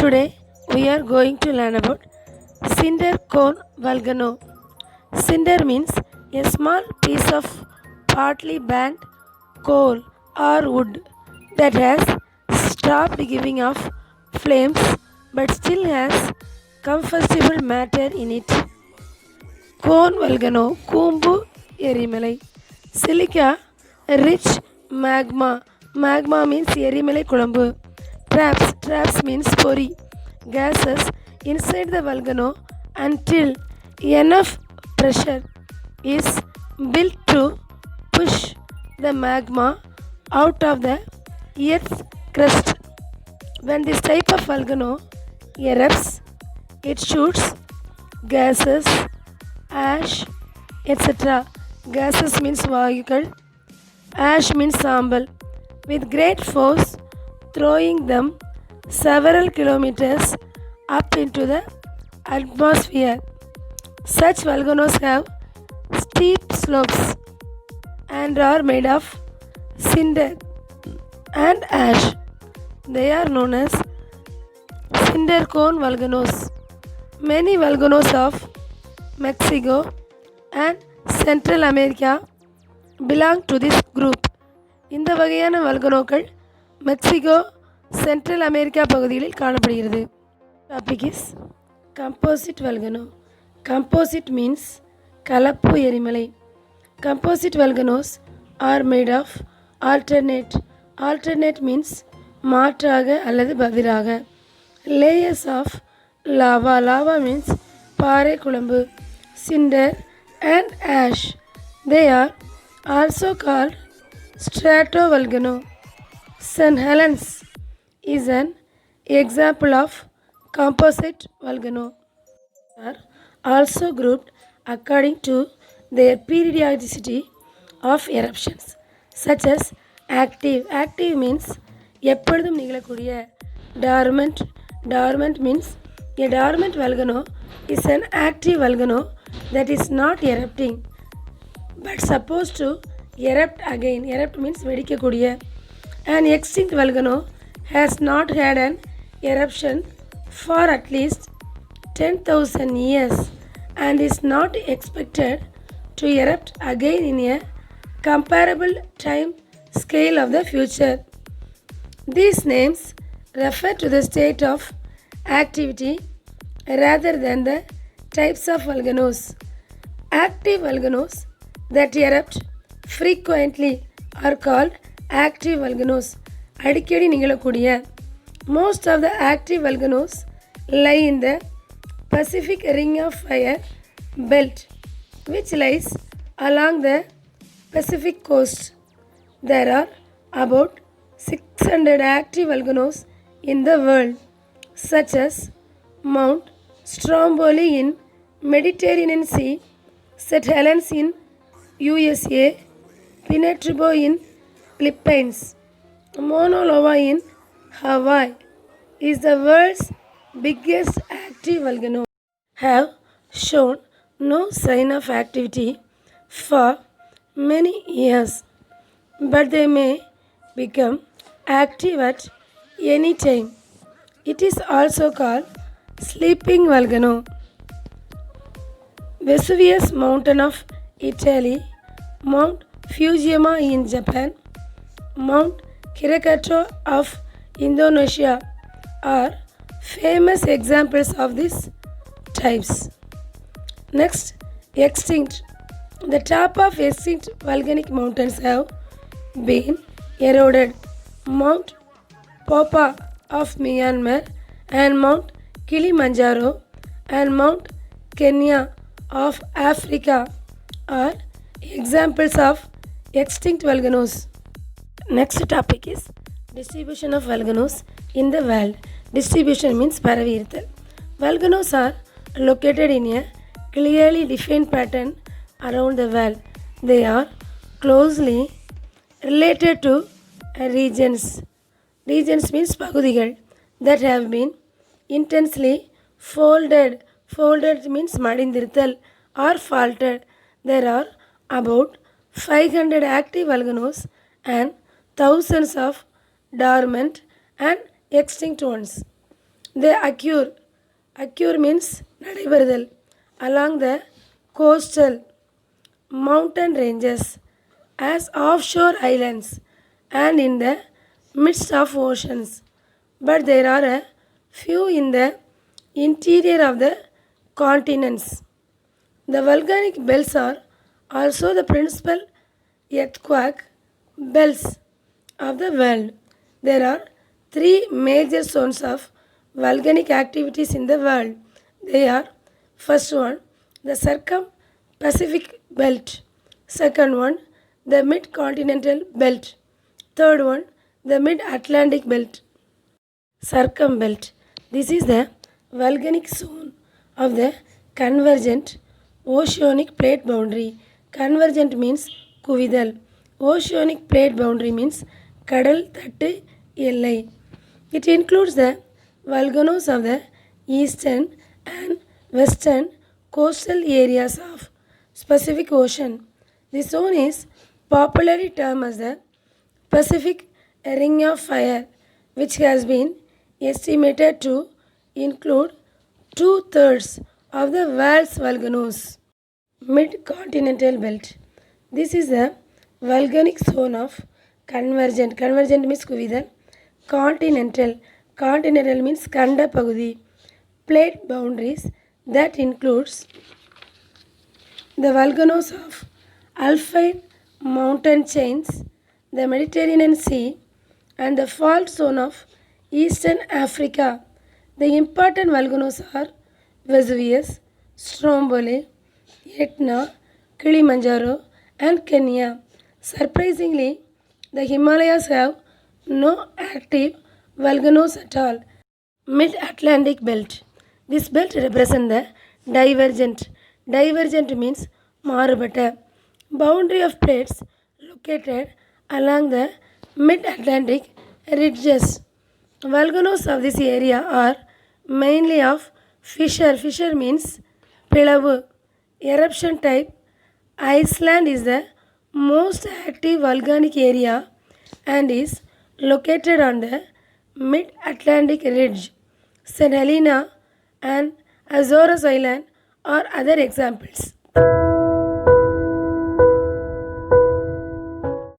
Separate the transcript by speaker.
Speaker 1: Today we are going to learn about cinder cone volcano. Cinder means a small piece of partly burnt coal or wood that has stopped giving off flames but still has combustible matter in it. Cone volcano, கூம்பு எரிமலை. Silica, rich magma. Magma means எரிமலை குழம்பு. Traps means பொறி. Gases inside the volcano until enough pressure is built to push the magma out of the earth's crust. When this type of volcano erupts, it shoots gases, ash, etc. Gases means வாயுக்கள், ash means சாம்பல், with great force throwing them several kilometers up into the atmosphere. Such volcanoes have steep slopes and are made of cinder and ash. They are known as cinder cone volcanoes. Many volcanoes of Mexico and Central America belong to this group. இந்த வகையான வல்கனோக்கள் Mexico central America பகுதிகளில் காணப்படுகிறது. Topic is composite volcano. Composite means கலப்பு எரிமலை. Composite volcanoes are made of alternate. Alternate means மாற்றாக அல்லது பதிலாக. Layers of lava. Lava means பாறை குழம்பு. Cinder and ash. They are also called stratovolcano. St. Helens is an example of composite volcano. They are also grouped according to their periodicity of eruptions, such as active. Active means எப்பொழுதும் நிகழக்கூடிய. Dormant. Dormant means a dormant volcano is an active volcano that is not erupting but supposed to erupt again. Erupt means வெடிக்கக்கூடிய. An extinct volcano has not had an eruption for at least 10,000 years and is not expected to erupt again in a comparable time scale of the future. These names refer to the state of activity rather than the types of volcanoes. Active volcanoes that erupt frequently are called active volcanoes. அடிக்கடி நிகழக்கூடிய. Most of the active volcanoes lie in the Pacific Ring of Fire belt, which lies along the Pacific coast. There are about 600 active volcanoes in the world, such as Mount Stromboli in Mediterranean Sea, St. Helens in USA, Pinatubo in Philippines, Mauna Loa in Hawaii is the world's biggest active volcano. Have shown no sign of activity for many years, but they may become active at any time. It is also called sleeping volcano. Vesuvius mountain of Italy, Mount Fujiama in Japan, Mount Krakatoa of Indonesia are famous examples of these types. Next, extinct. The top of extinct volcanic mountains have been eroded. Mount Popa of Myanmar and Mount Kilimanjaro and Mount Kenya of Africa are examples of extinct volcanoes. Next topic is distribution of volcanoes in the world. Distribution means பரவி இருத்தல். Volcanoes are located in a clearly defined pattern around the world. They are closely related to regions. Regions means பகுதிகள் that have been intensely folded. Folded means மடிந்திருத்தல் or faulted. There are about 500 active volcanoes and thousands of dormant, and extinct ones. They occur means நடைபெறுதல் along the coastal mountain ranges as offshore islands and in the midst of oceans. But there are a few in the interior of the continents. The volcanic belts are also the principal earthquake belts of the world. There are three major zones of volcanic activities in the world. They are first one, the circum-Pacific belt. Second one, the mid-continental belt. Third one, the mid-Atlantic belt. Circumbelt. This is the volcanic zone of the convergent oceanic plate boundary. Convergent means குவிதல். Oceanic plate boundary means கடல் தட்டு எல்லை. It includes the volcanoes of the eastern and western coastal areas of Pacific Ocean. This zone is popularly termed as the Pacific Ring of Fire, which has been estimated to include two-thirds of the world's volcanoes. Mid-continental belt. This is the volcanic zone of convergent. Convergent means குவிதல். Continental. Continental means கண்ட பகுதி. Plate boundaries that includes the volcanoes of Alpine mountain chains, the Mediterranean Sea, and the fault zone of Eastern Africa. The important volcanoes are Vesuvius, Stromboli, Etna, Kilimanjaro, and Kenya. Surprisingly, the Himalayas have no active volcanoes at all. Mid-Atlantic belt. This belt represents the divergent. Divergent means மாறுபட்ட boundary of plates located along the mid-Atlantic ridges. Volcanoes of this area are mainly of fissure. Fissure means பிளவு. Eruption type. Iceland is the most active volcanic area and is located on the mid-Atlantic ridge. St. Helena and Azores Island are other examples.